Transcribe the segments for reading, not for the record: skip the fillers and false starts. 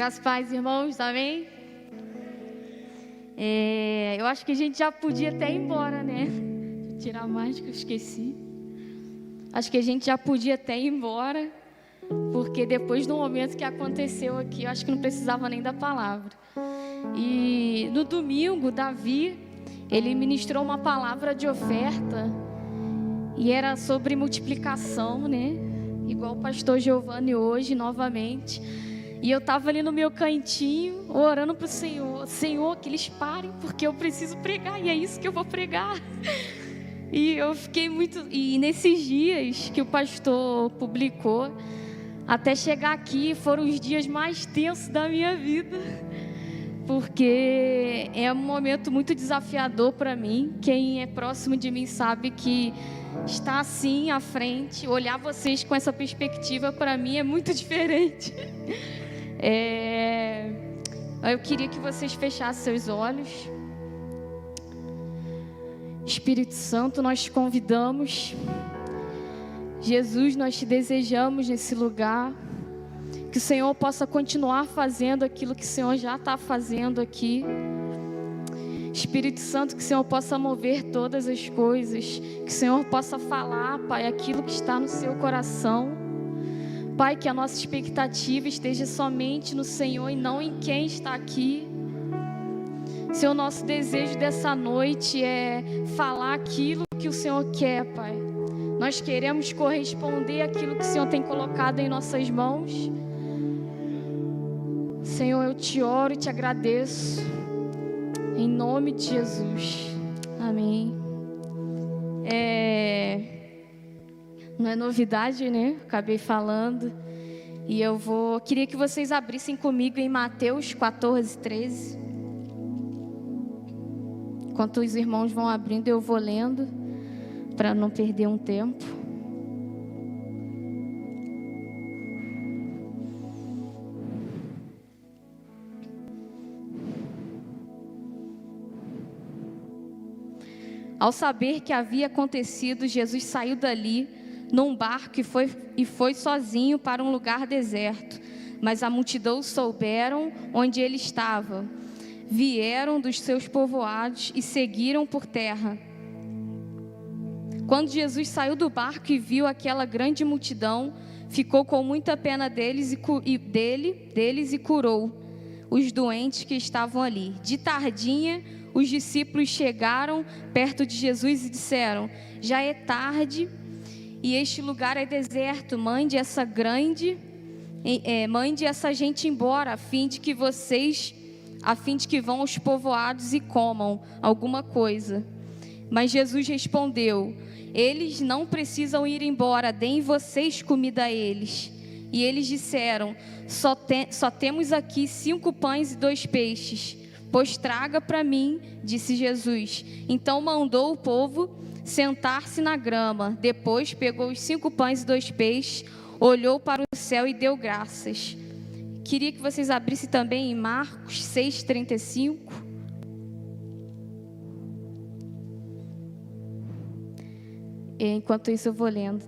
Graças e paz, irmãos, amém? Eu acho que a gente já podia até ir embora, né? Vou tirar a máscara que eu esqueci. Acho que a gente já podia até ir embora, porque depois do momento que aconteceu aqui, eu acho que não precisava nem da palavra. E no domingo, Davi, ele ministrou uma palavra de oferta, e era sobre multiplicação, né? Igual o pastor Giovanni hoje, novamente. E eu estava ali no meu cantinho, orando para o Senhor. Senhor, que eles parem, porque eu preciso pregar, e é isso que eu vou pregar. E eu fiquei muito... E nesses dias que o pastor publicou, até chegar aqui, foram os dias mais tensos da minha vida. Porque é um momento muito desafiador para mim. Quem é próximo de mim sabe que estar assim à frente, olhar vocês com essa perspectiva, para mim é muito diferente. Eu queria que vocês fechassem seus olhos. Espírito Santo, nós te convidamos. Jesus, nós te desejamos nesse lugar. Que o Senhor possa continuar fazendo aquilo que o Senhor já está fazendo aqui. Espírito Santo, que o Senhor possa mover todas as coisas. Que o Senhor possa falar, Pai, aquilo que está no seu coração. Pai, que a nossa expectativa esteja somente no Senhor e não em quem está aqui. Senhor, nosso desejo dessa noite é falar aquilo que o Senhor quer, Pai. Nós queremos corresponder àquilo que o Senhor tem colocado em nossas mãos. Senhor, eu te oro e te agradeço. Em nome de Jesus. Amém. Não é novidade, né? Acabei falando. E queria que vocês abrissem comigo em Mateus 14, 13. Enquanto os irmãos vão abrindo, eu vou lendo, para não perder um tempo. Ao saber que havia acontecido, Jesus saiu dali num barco e foi sozinho para um lugar deserto. Mas a multidão souberam onde ele estava. Vieram dos seus povoados e seguiram por terra. Quando Jesus saiu do barco e viu aquela grande multidão, ficou com muita pena deles e curou os doentes que estavam ali. De tardinha, os discípulos chegaram perto de Jesus e disseram: já é tarde e este lugar é deserto. Mande essa gente embora, a fim de que vão aos povoados e comam alguma coisa. Mas Jesus respondeu: eles não precisam ir embora, deem vocês comida a eles. E eles disseram: só temos aqui 5 pães e 2 peixes. Pois traga para mim, disse Jesus. Então mandou o povo sentar-se na grama. Depois pegou os 5 pães e 2 peixes, olhou para o céu e deu graças. Queria que vocês abrissem também em Marcos 6,35. Enquanto isso eu vou lendo.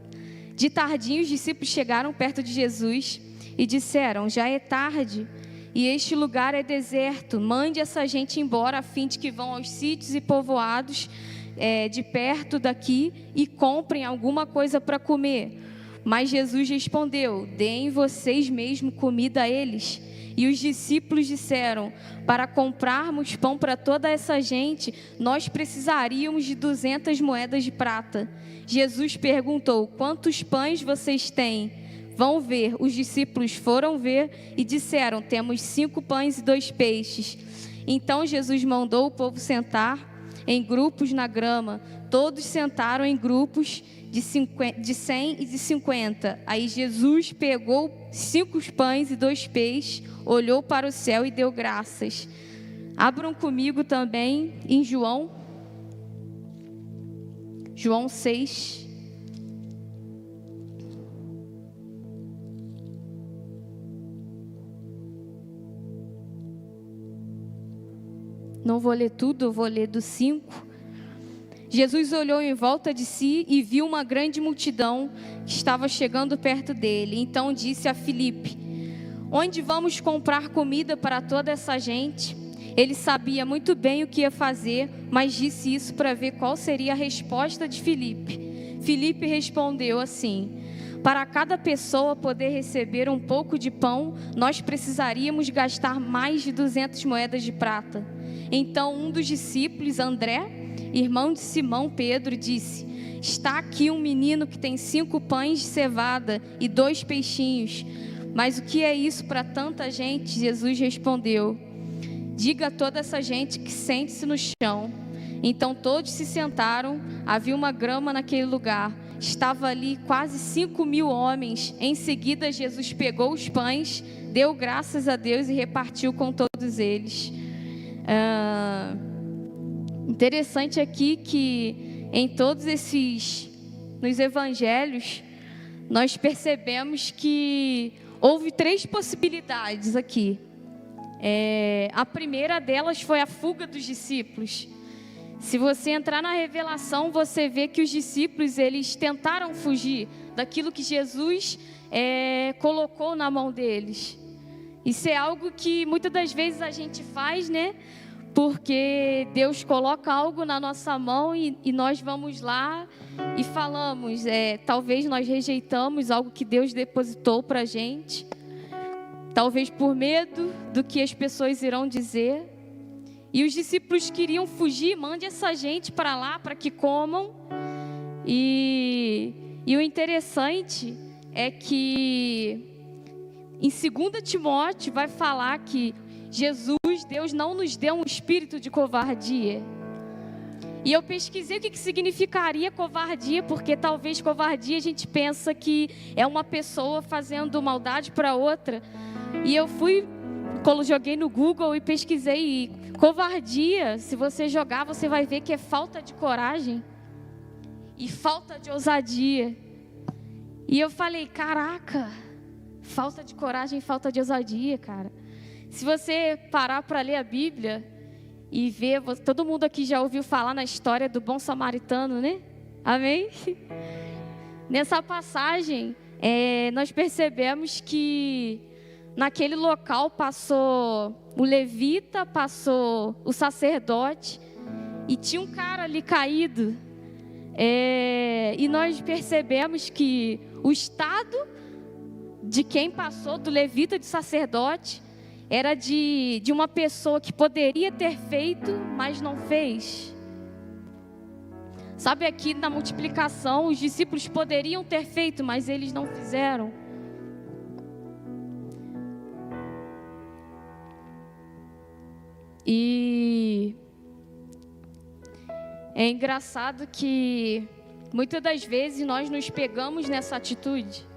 De tardinho os discípulos chegaram perto de Jesus e disseram: já é tarde e este lugar é deserto. Mande essa gente embora, a fim de que vão aos sítios e povoados de perto daqui e comprem alguma coisa para comer. Mas Jesus respondeu: deem vocês mesmo comida a eles. E os discípulos disseram: para comprarmos pão para toda essa gente, nós precisaríamos de 200 moedas de prata. Jesus perguntou: quantos pães vocês têm? Vão ver. Os discípulos foram ver e disseram: temos 5 pães e 2 peixes. Então Jesus mandou o povo sentar em grupos na grama. Todos sentaram em grupos de 100 e de 50. Aí Jesus pegou 5 pães e 2 peixes, olhou para o céu e deu graças. Abram comigo também em João 6. Não vou ler tudo, eu vou ler do 5. Jesus olhou em volta de si e viu uma grande multidão que estava chegando perto dele. Então disse a Filipe: Onde vamos comprar comida para toda essa gente? Ele sabia muito bem o que ia fazer, mas disse isso para ver qual seria a resposta de Filipe. Filipe respondeu assim: para cada pessoa poder receber um pouco de pão, nós precisaríamos gastar mais de 200 moedas de prata. Então um dos discípulos, André, irmão de Simão Pedro, disse: está aqui um menino que tem 5 pães de cevada e 2 peixinhos. Mas o que é isso para tanta gente? Jesus respondeu: diga a toda essa gente que sente-se no chão. Então todos se sentaram. Havia uma grama naquele lugar. Estava ali quase 5.000 homens. Em seguida Jesus pegou os pães, deu graças a Deus e repartiu com todos eles. Interessante aqui que em todos nos evangelhos, nós percebemos que houve 3 possibilidades aqui. A primeira delas foi a fuga dos discípulos. Se você entrar na Revelação, você vê que os discípulos, eles tentaram fugir daquilo que Jesus colocou na mão deles. Isso é algo que muitas das vezes a gente faz, né? Porque Deus coloca algo na nossa mão e nós vamos lá e falamos. Talvez nós rejeitamos algo que Deus depositou para a gente. Talvez por medo do que as pessoas irão dizer. E os discípulos queriam fugir. Mande essa gente para lá para que comam. E o interessante é que em 2 Timóteo vai falar que Deus não nos deu um espírito de covardia. E eu pesquisei o que significaria covardia, porque talvez covardia a gente pensa que é uma pessoa fazendo maldade para outra. E eu joguei no Google e pesquisei. E covardia, se você jogar, você vai ver que é falta de coragem e falta de ousadia. E eu falei, caraca, falta de coragem e falta de ousadia, cara. Se você parar para ler a Bíblia e ver, todo mundo aqui já ouviu falar na história do bom samaritano, né? Amém? Nessa passagem, nós percebemos que naquele local passou o levita, passou o sacerdote e tinha um cara ali caído. E nós percebemos que o estado de quem passou, do levita e do sacerdote, era de uma pessoa que poderia ter feito, mas não fez. Sabe, aqui na multiplicação, os discípulos poderiam ter feito, mas eles não fizeram. E é engraçado que muitas das vezes nós nos pegamos nessa atitude.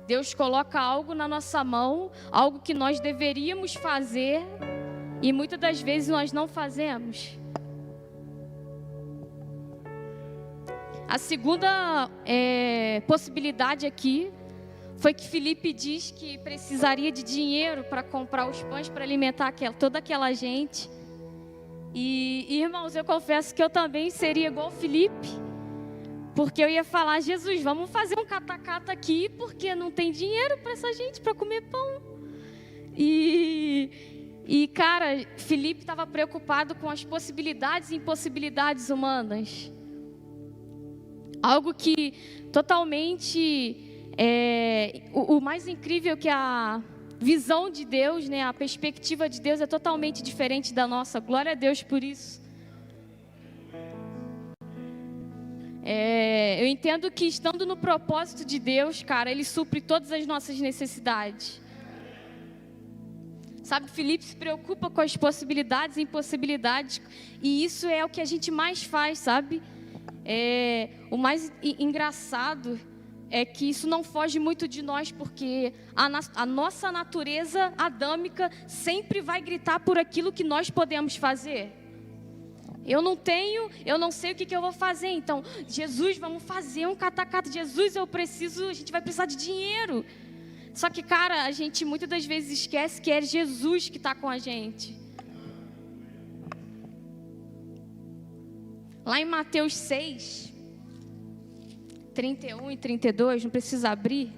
Deus coloca algo na nossa mão, algo que nós deveríamos fazer, e muitas das vezes nós não fazemos. A segunda possibilidade aqui foi que Filipe diz que precisaria de dinheiro para comprar os pães para alimentar toda aquela gente. E irmãos, eu confesso que eu também seria igual Filipe, porque eu ia falar: Jesus, vamos fazer um catacata aqui, porque não tem dinheiro para essa gente para comer pão. E cara, Filipe estava preocupado com as possibilidades e impossibilidades humanas. Algo que totalmente o mais incrível, que a visão de Deus, né, a perspectiva de Deus é totalmente diferente da nossa. Glória a Deus por isso. Eu entendo que estando no propósito de Deus, cara, Ele supre todas as nossas necessidades. Sabe, Filipe se preocupa com as possibilidades e impossibilidades, e isso é o que a gente mais faz, sabe? O mais engraçado é que isso não foge muito de nós, porque a nossa natureza adâmica sempre vai gritar por aquilo que nós podemos fazer. Eu não sei o que eu vou fazer, então, Jesus, vamos fazer um catacata. Jesus, a gente vai precisar de dinheiro. Só que, cara, a gente muitas das vezes esquece que é Jesus que está com a gente. Lá em Mateus 6, 31 e 32, não precisa abrir.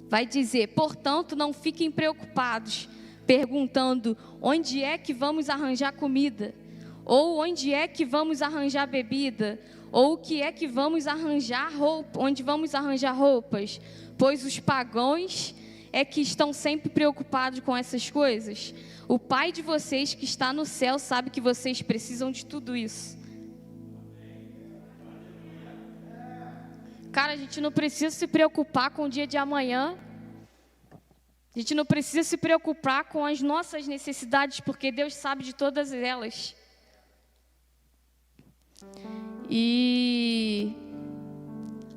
vai dizer: portanto, não fiquem preocupados, perguntando: onde é que vamos arranjar comida? Ou onde é que vamos arranjar bebida? Ou o que é que vamos arranjar roupa? Onde vamos arranjar roupas? Pois os pagãos é que estão sempre preocupados com essas coisas. O Pai de vocês que está no céu sabe que vocês precisam de tudo isso. Cara, a gente não precisa se preocupar com o dia de amanhã. A gente não precisa se preocupar com as nossas necessidades, porque Deus sabe de todas elas. E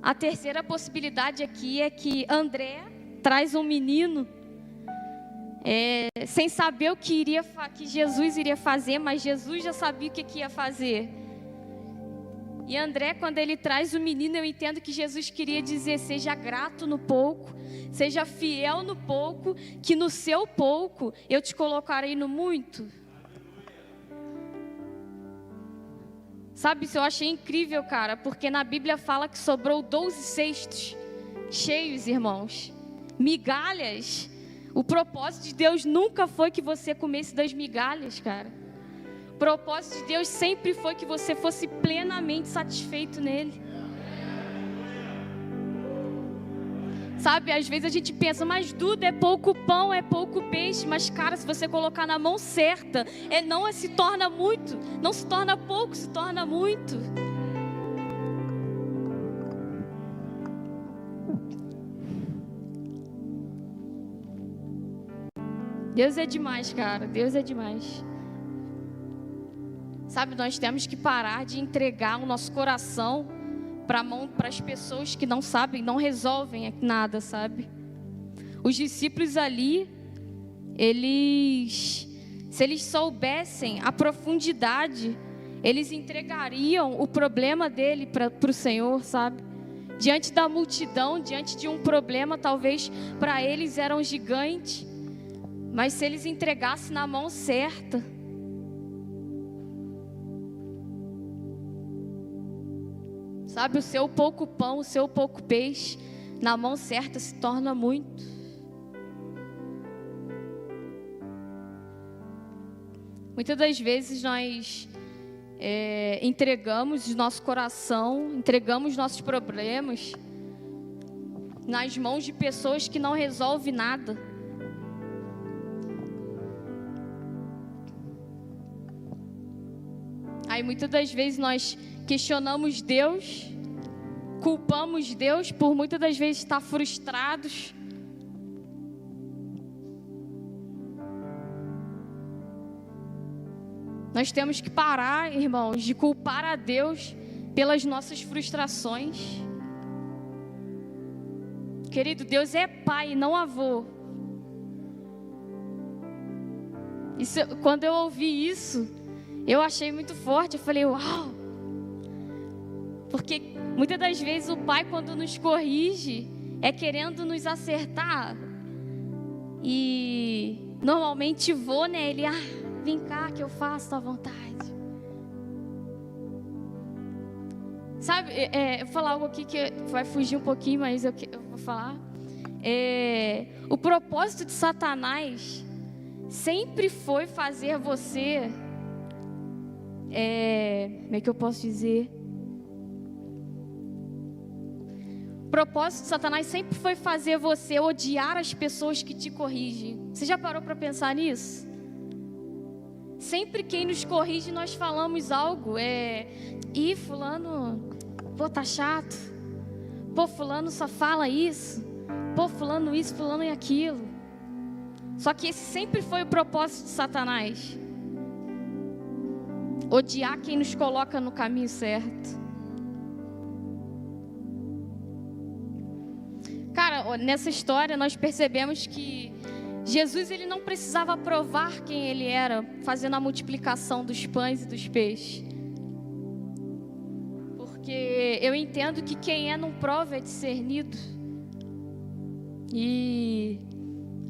a terceira possibilidade aqui é que André traz um menino sem saber o que Jesus iria fazer, mas Jesus já sabia o que ia fazer. E André, quando ele traz o menino, eu entendo que Jesus queria dizer: seja grato no pouco, seja fiel no pouco, que no seu pouco eu te colocarei no muito. Sabe, isso eu achei incrível, cara, porque na Bíblia fala que sobrou 12 cestos cheios, irmãos. Migalhas. O propósito de Deus nunca foi que você comesse das migalhas, cara. O propósito de Deus sempre foi que você fosse plenamente satisfeito nele. Sabe, às vezes a gente pensa: mas Duda, é pouco pão, é pouco peixe. Mas, cara, se você colocar na mão certa, não se torna muito, não se torna pouco, se torna muito. Deus é demais, cara, Deus é demais. Sabe, nós temos que parar de entregar o nosso coração para as pessoas que não sabem, não resolvem nada, sabe? Os discípulos ali, se eles soubessem a profundidade, eles entregariam o problema dele para o Senhor, sabe? Diante da multidão, diante de um problema, talvez para eles era um gigante, mas se eles entregassem na mão certa, sabe, o seu pouco pão, o seu pouco peixe, na mão certa se torna muito. Muitas das vezes nós entregamos o nosso coração, entregamos nossos problemas nas mãos de pessoas que não resolvem nada. Aí muitas das vezes nós questionamos Deus, culpamos Deus por muitas das vezes estar frustrados. Nós temos que parar, irmãos, de culpar a Deus pelas nossas frustrações. Querido, Deus é pai, não avô. Quando eu ouvi isso, eu achei muito forte. Eu falei: uau! Porque muitas das vezes o pai, quando nos corrige, é querendo nos acertar. E normalmente vou, né? Ele: vem cá que eu faço a tua vontade. Sabe, eu vou falar algo aqui que vai fugir um pouquinho, mas eu vou falar. O propósito de Satanás sempre foi fazer você... como é que eu posso dizer? O propósito de Satanás sempre foi fazer você odiar as pessoas que te corrigem. Você já parou para pensar nisso? Sempre quem nos corrige, nós falamos algo. Ih, fulano, pô, tá chato. Pô, fulano só fala isso. Pô, fulano isso, fulano e aquilo. Só que esse sempre foi o propósito de Satanás. Odiar quem nos coloca no caminho certo. Cara, nessa história nós percebemos que Jesus, ele não precisava provar quem ele era, fazendo a multiplicação dos pães e dos peixes. Porque eu entendo que quem não prova é discernido. E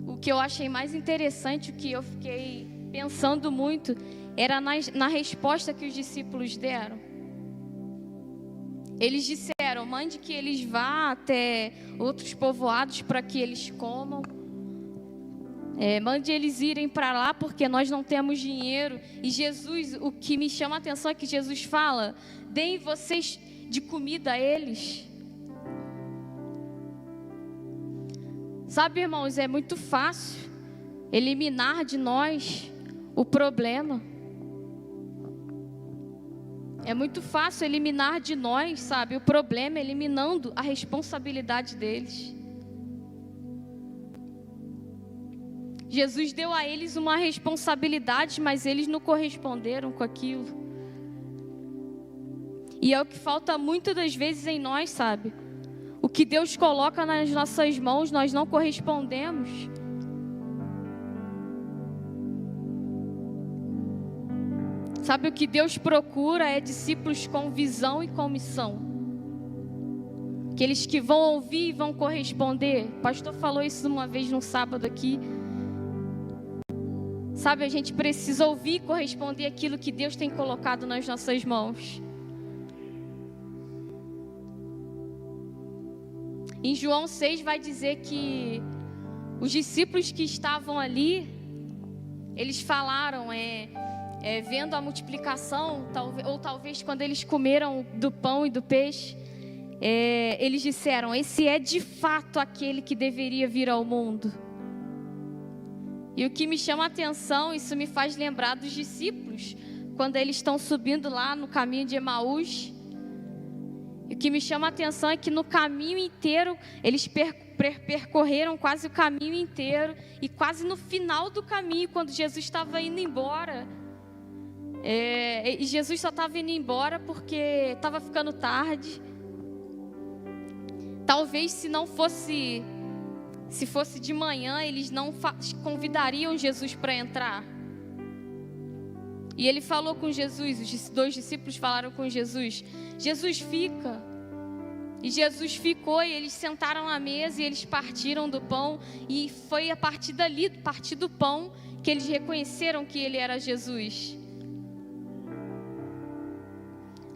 o que eu achei mais interessante, o que eu fiquei pensando muito, era na resposta que os discípulos deram. Eles disseram: mande que eles vá até outros povoados para que eles comam. Mande eles irem para lá porque nós não temos dinheiro. E Jesus, o que me chama a atenção é que Jesus fala: deem vocês de comida a eles. Sabe, irmãos, é muito fácil eliminar de nós o problema. É muito fácil eliminar de nós, sabe, o problema, eliminando a responsabilidade deles. Jesus deu a eles uma responsabilidade, mas eles não corresponderam com aquilo. E é o que falta muitas das vezes em nós, sabe? O que Deus coloca nas nossas mãos, nós não correspondemos. Sabe, o que Deus procura é discípulos com visão e com missão. Aqueles que vão ouvir e vão corresponder. O pastor falou isso uma vez no sábado aqui. Sabe, a gente precisa ouvir e corresponder aquilo que Deus tem colocado nas nossas mãos. Em João 6 vai dizer que os discípulos que estavam ali, eles falaram, vendo a multiplicação, ou talvez quando eles comeram do pão e do peixe, eles disseram: esse é de fato aquele que deveria vir ao mundo. E o que me chama a atenção, isso me faz lembrar dos discípulos, quando eles estão subindo lá no caminho de Emaús. E o que me chama a atenção é que no caminho inteiro, eles percorreram quase o caminho inteiro, e quase no final do caminho, quando Jesus estava indo embora, e Jesus só estava indo embora porque estava ficando tarde. Talvez se fosse de manhã, eles não convidariam Jesus para entrar. E ele falou com Jesus, os dois discípulos falaram com Jesus: Jesus, fica. E Jesus ficou, e eles sentaram à mesa e eles partiram do pão. E foi a partir dali, a partir do pão, que eles reconheceram que ele era Jesus.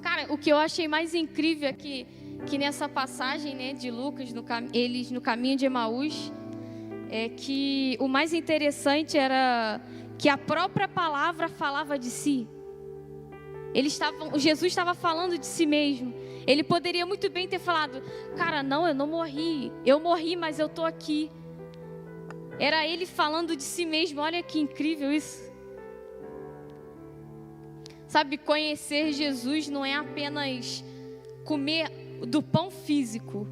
Cara, o que eu achei mais incrível aqui, que nessa passagem, né, de Lucas, eles no caminho de Emaús, é que o mais interessante era que a própria palavra falava de si. Jesus estava falando de si mesmo. Ele poderia muito bem ter falado: cara, não, eu não morri. Eu morri, mas eu estou aqui. Era ele falando de si mesmo. Olha que incrível isso. Sabe, conhecer Jesus não é apenas comer do pão físico,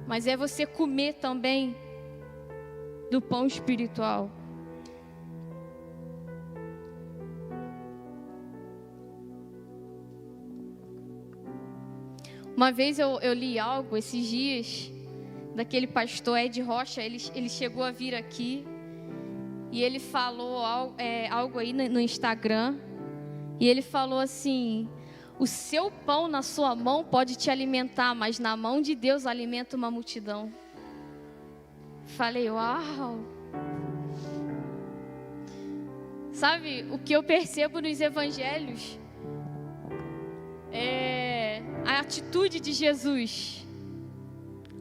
mas é você comer também do pão espiritual. Uma vez eu li algo esses dias daquele pastor Ed Rocha. Ele chegou a vir aqui e ele falou algo aí no Instagram. E ele falou assim: o seu pão na sua mão pode te alimentar, mas na mão de Deus alimenta uma multidão. Falei: uau! Sabe, o que eu percebo nos evangelhos é a atitude de Jesus.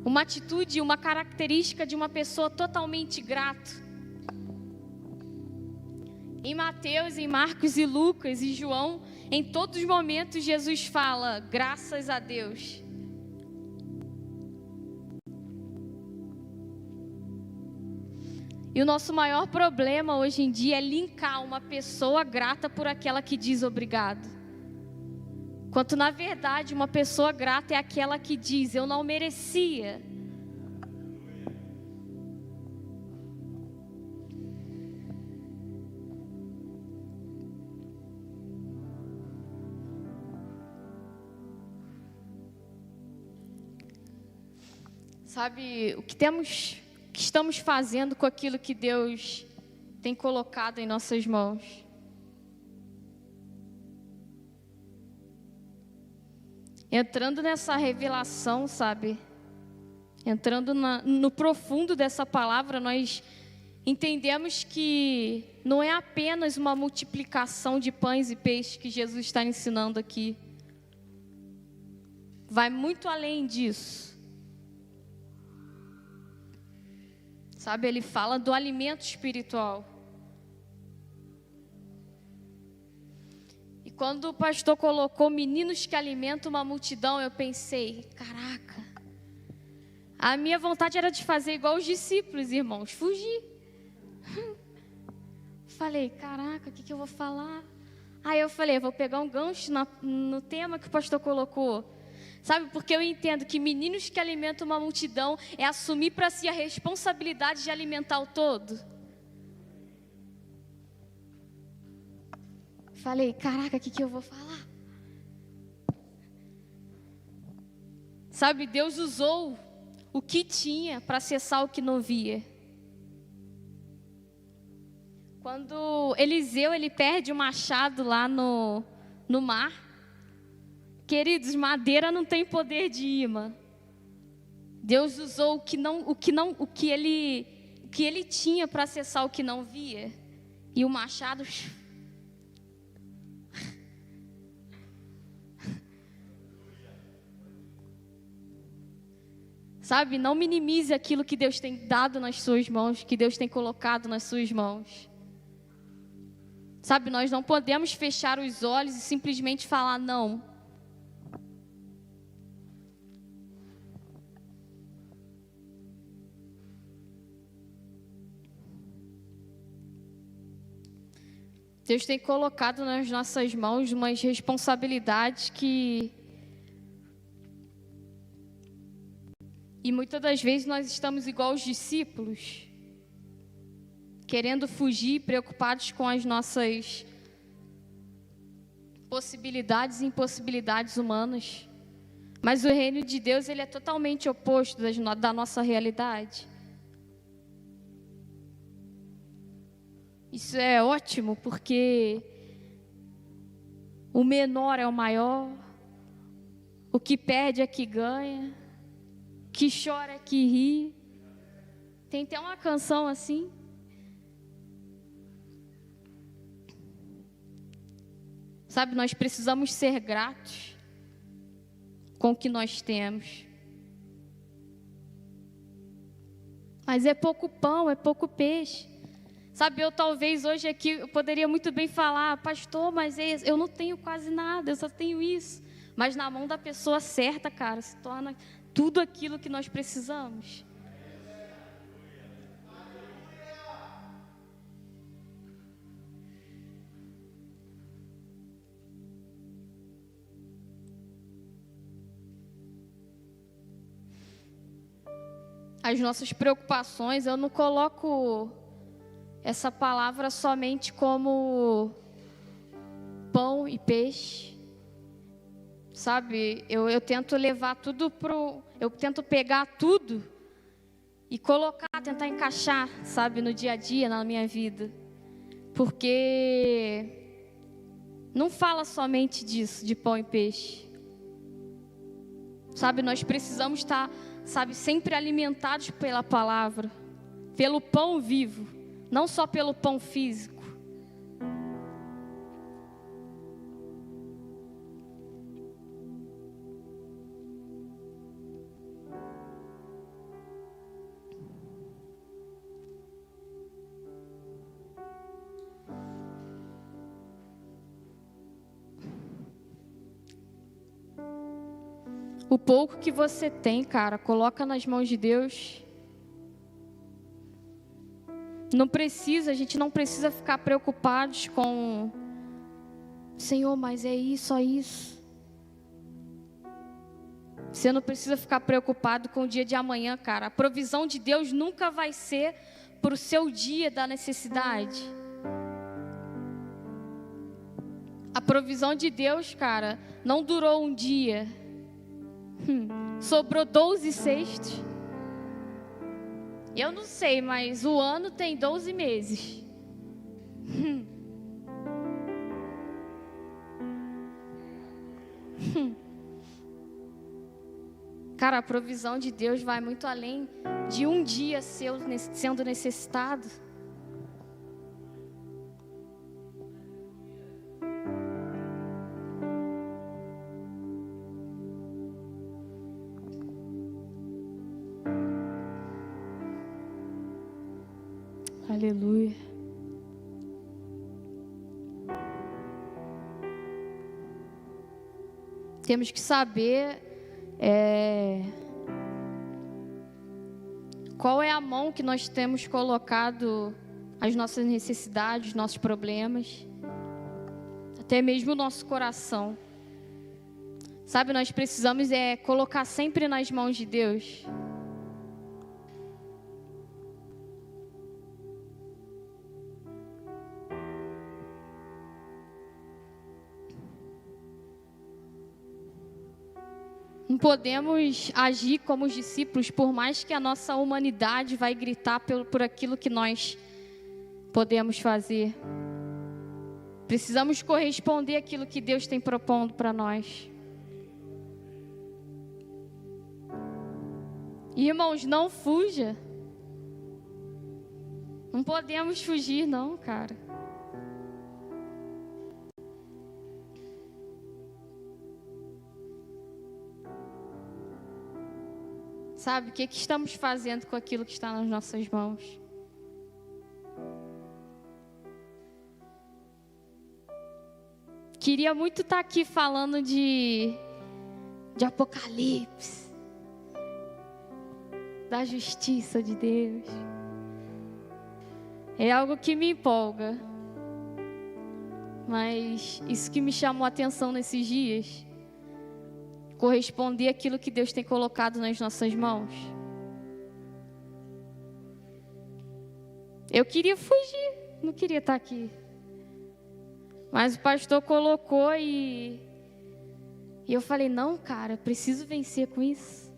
Uma atitude, uma característica de uma pessoa totalmente grata. Em Mateus, em Marcos e Lucas e João, em todos os momentos Jesus fala: graças a Deus. E o nosso maior problema hoje em dia é linkar uma pessoa grata por aquela que diz obrigado. Quanto na verdade uma pessoa grata é aquela que diz: eu não merecia. Sabe, o que estamos fazendo com aquilo que Deus tem colocado em nossas mãos? Entrando nessa revelação, sabe? Entrando no profundo dessa palavra, nós entendemos que não é apenas uma multiplicação de pães e peixes que Jesus está ensinando aqui. vai muito além disso. Sabe, ele fala do alimento espiritual. E quando o pastor colocou meninos que alimentam uma multidão, eu pensei, caraca, a minha vontade era de fazer igual os discípulos, irmãos, fugir. Falei, caraca, o que eu vou falar? Aí eu falei, vou pegar um gancho no tema que o pastor colocou. Sabe, porque eu entendo que meninos que alimentam uma multidão é assumir para si a responsabilidade de alimentar o todo. Falei, caraca, o que eu vou falar? Sabe, Deus usou o que tinha para cessar o que não via. Quando Eliseu, ele perde o machado lá no mar. Queridos, madeira não tem poder de imã. Deus usou o que ele tinha para acessar o que não via. E o machado... Sabe, não minimize aquilo que Deus tem dado nas suas mãos, que Deus tem colocado nas suas mãos. Sabe, nós não podemos fechar os olhos e simplesmente falar não. Deus tem colocado nas nossas mãos umas responsabilidades que... E muitas das vezes nós estamos igual os discípulos, querendo fugir, preocupados com as nossas possibilidades e impossibilidades humanas. Mas o reino de Deus, ele é totalmente oposto da nossa realidade. Isso é ótimo, porque o menor é o maior, o que perde é que ganha, o que chora é que ri. Tem até uma canção assim. Sabe, nós precisamos ser gratos com o que nós temos. Mas é pouco pão, é pouco peixe. Sabe, eu talvez hoje aqui eu poderia muito bem falar, pastor, mas eu não tenho quase nada, eu só tenho isso. Mas na mão da pessoa certa, cara, se torna tudo aquilo que nós precisamos. As nossas preocupações, eu não coloco essa palavra somente como pão e peixe, sabe? Eu tento levar tudo eu tento pegar tudo e colocar, tentar encaixar, sabe, no dia a dia, na minha vida, porque não fala somente disso, de pão e peixe, sabe? Nós precisamos estar, sabe, sempre alimentados pela palavra, pelo pão vivo, não só pelo pão físico. O pouco que você tem, cara, coloca nas mãos de Deus. A gente não precisa ficar preocupados com, Senhor, mas é isso, só isso. Você não precisa ficar preocupado com o dia de amanhã, cara. A provisão de Deus nunca vai ser para o seu dia da necessidade. A provisão de Deus, cara, não durou um dia. Sobrou 12 cestos. Eu não sei, mas o ano tem 12 meses. Cara, a provisão de Deus vai muito além de um dia sendo necessitado. Aleluia. Temos que saber qual é a mão que nós temos colocado as nossas necessidades, nossos problemas, até mesmo o nosso coração. Sabe, nós precisamos colocar sempre nas mãos de Deus. Não podemos agir como os discípulos, por mais que a nossa humanidade vai gritar por aquilo que nós podemos fazer. Precisamos corresponder àquilo que Deus tem propondo para nós. Irmãos, não fuja. Não podemos fugir, não, cara. Sabe, o que estamos fazendo com aquilo que está nas nossas mãos? Queria muito estar aqui falando de Apocalipse, da justiça de Deus. É algo que me empolga. Mas isso que me chamou a atenção nesses dias, corresponder àquilo que Deus tem colocado nas nossas mãos. Eu queria fugir, não queria estar aqui. Mas o pastor colocou e eu falei, não, cara, preciso vencer com isso.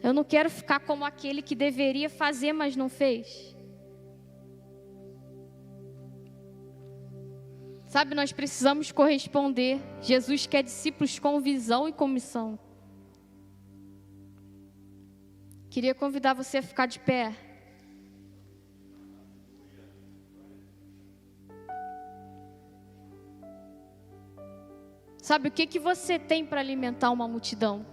Eu não quero ficar como aquele que deveria fazer, mas não fez. Sabe, nós precisamos corresponder. Jesus quer discípulos com visão e com missão. Queria convidar você a ficar de pé. Sabe, o que você tem para alimentar uma multidão?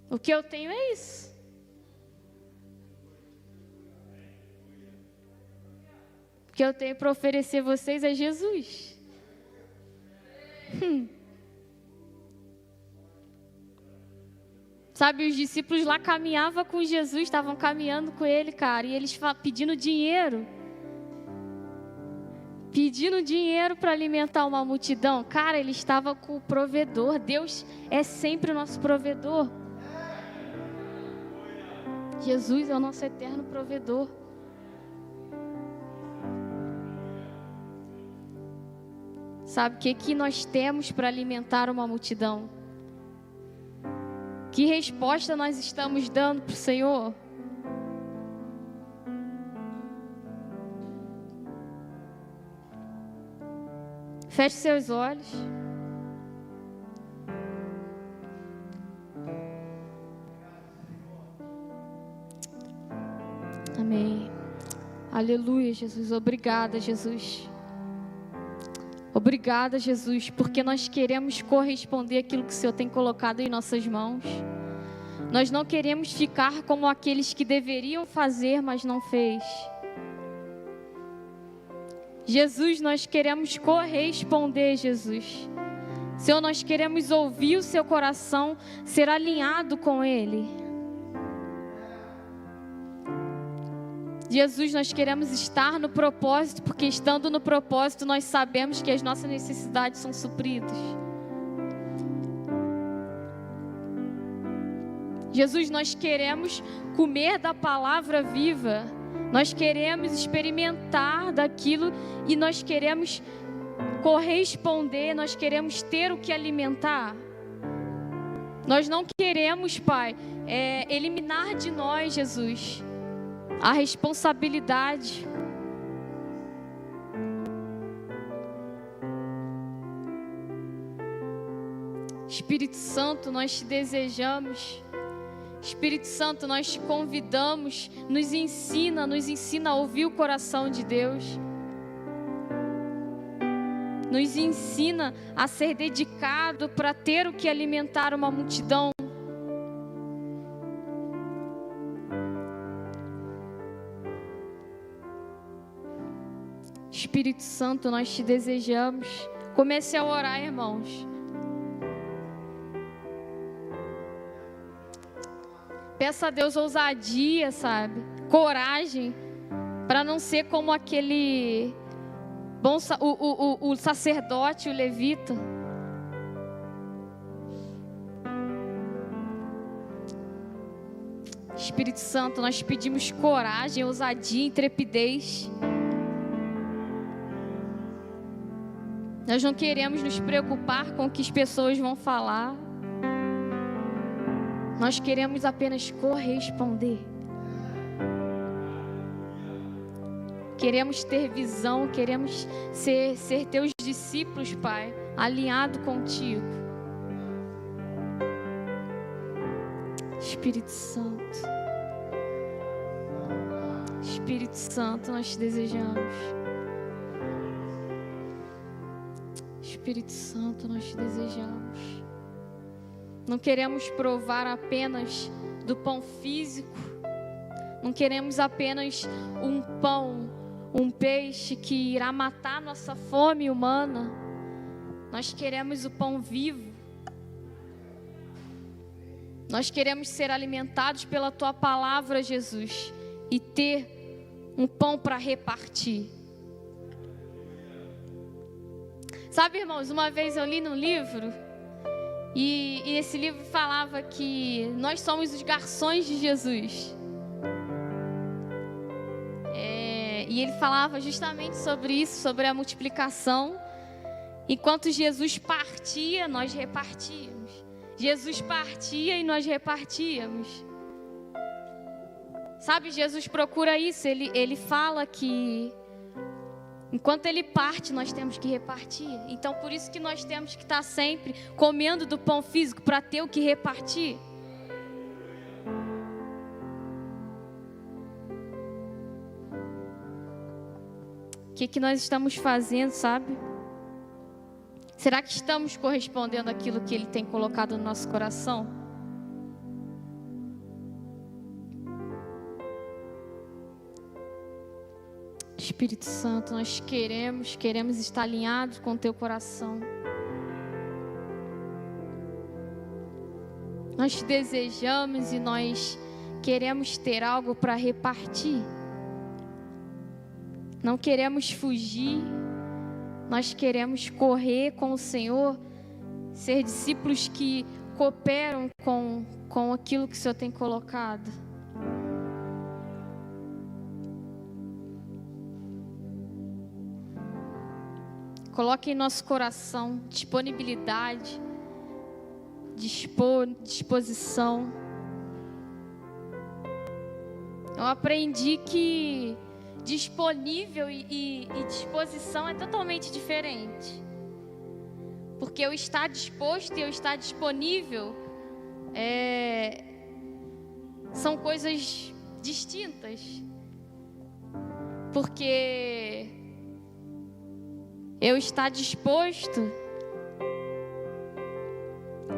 O que eu tenho é isso. O que eu tenho para oferecer a vocês é Jesus. Sabe, os discípulos lá caminhavam com Jesus, estavam caminhando com ele, cara, e eles pedindo dinheiro. Pedindo dinheiro para alimentar uma multidão. Cara, ele estava com o provedor. Deus é sempre o nosso provedor. Jesus é o nosso eterno provedor. Sabe, o que nós temos para alimentar uma multidão? Que resposta nós estamos dando para o Senhor? Feche seus olhos. Amém. Aleluia, Jesus. Obrigada, Jesus. Obrigada, Jesus, porque nós queremos corresponder àquilo que o Senhor tem colocado em nossas mãos. Nós não queremos ficar como aqueles que deveriam fazer, mas não fez. Jesus, nós queremos corresponder, Jesus. Senhor, nós queremos ouvir o seu coração, ser alinhado com Ele. Jesus, nós queremos estar no propósito, porque estando no propósito, nós sabemos que as nossas necessidades são supridas. Jesus, nós queremos comer da palavra viva. Nós queremos experimentar daquilo e nós queremos corresponder, nós queremos ter o que alimentar. Nós não queremos, Pai, eliminar de nós, Jesus, a responsabilidade. Espírito Santo, nós te desejamos. Espírito Santo, nós te convidamos, nos ensina a ouvir o coração de Deus. Nos ensina a ser dedicado para ter o que alimentar uma multidão. Espírito Santo, nós te desejamos. Comece a orar, irmãos. Peça a Deus ousadia, sabe? Coragem, para não ser como aquele o sacerdote, o levita. Espírito Santo, nós pedimos coragem, ousadia, intrepidez. Nós não queremos nos preocupar com o que as pessoas vão falar. Nós queremos apenas corresponder. Queremos ter visão, queremos ser teus discípulos, Pai, alinhado contigo. Espírito Santo. Espírito Santo, nós te desejamos. Espírito Santo, nós te desejamos. Não queremos provar apenas do pão físico. Não queremos apenas um pão, um peixe que irá matar nossa fome humana. Nós queremos o pão vivo. Nós queremos ser alimentados pela Tua palavra, Jesus, e ter um pão para repartir. Sabe, irmãos, uma vez eu li num livro, e esse livro falava que nós somos os garçons de Jesus. E ele falava justamente sobre isso, sobre a multiplicação. Enquanto Jesus partia, nós repartíamos. Jesus partia e nós repartíamos. Sabe, Jesus procura isso. Ele fala que enquanto Ele parte, nós temos que repartir. Então, por isso que nós temos que estar sempre comendo do pão físico para ter o que repartir. O que nós estamos fazendo, sabe? Será que estamos correspondendo àquilo que Ele tem colocado no nosso coração? Espírito Santo, nós queremos estar alinhados com o Teu coração. Nós te desejamos e nós queremos ter algo para repartir. Não queremos fugir, nós queremos correr com o Senhor, ser discípulos que cooperam com aquilo que o Senhor tem colocado. Coloque em nosso coração disponibilidade, disposição. Eu aprendi que disponível e disposição é totalmente diferente. Porque eu estar disposto e eu estar disponível são coisas distintas. Porque eu estar disposto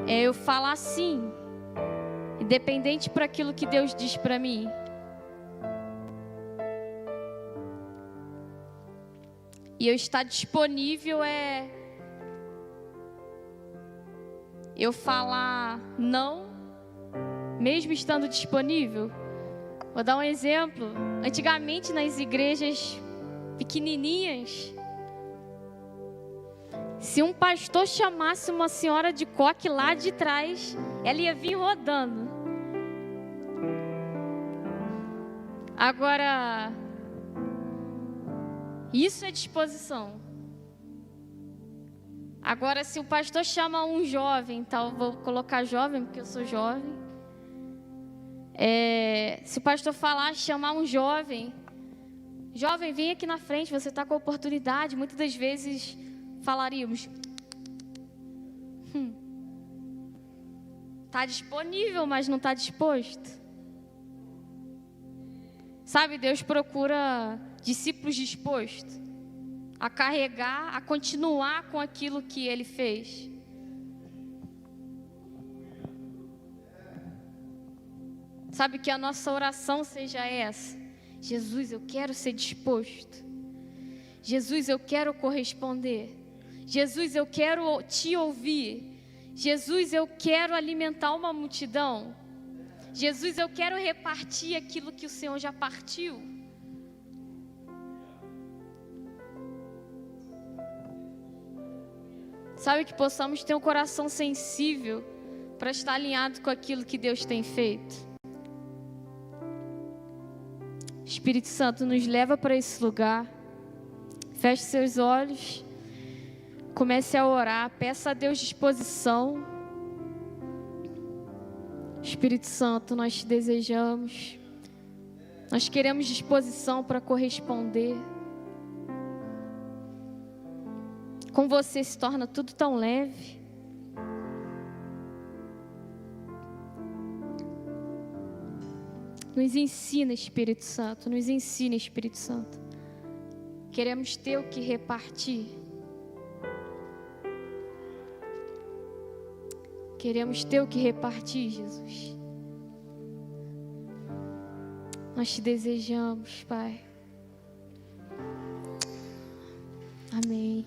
é eu falar sim, independente para aquilo que Deus diz para mim. E eu estar disponível é eu falar não, mesmo estando disponível. Vou dar um exemplo. Antigamente, nas igrejas pequenininhas, se um pastor chamasse uma senhora de coque lá de trás, ela ia vir rodando. Agora, isso é disposição. Agora, se o pastor chama um jovem, vou colocar jovem, porque eu sou jovem. Se o pastor chamar um jovem, vem aqui na frente, você está com a oportunidade. Muitas das vezes falaríamos, está disponível, mas não está disposto. Sabe, Deus procura discípulos dispostos a carregar, a continuar com aquilo que Ele fez. Sabe, que a nossa oração seja essa: Jesus, eu quero ser disposto. Jesus, eu quero corresponder. Jesus, eu quero te ouvir. Jesus, eu quero alimentar uma multidão. Jesus, eu quero repartir aquilo que o Senhor já partiu. Sabe, que possamos ter um coração sensível para estar alinhado com aquilo que Deus tem feito. Espírito Santo, nos leva para esse lugar. Feche seus olhos. Comece a orar. Peça a Deus disposição. Espírito Santo, nós te desejamos. Nós queremos disposição para corresponder. Com você se torna tudo tão leve. Nos ensina, Espírito Santo. Nos ensina, Espírito Santo. Queremos ter o que repartir. Queremos ter o que repartir, Jesus. Nós te desejamos, Pai. Amém.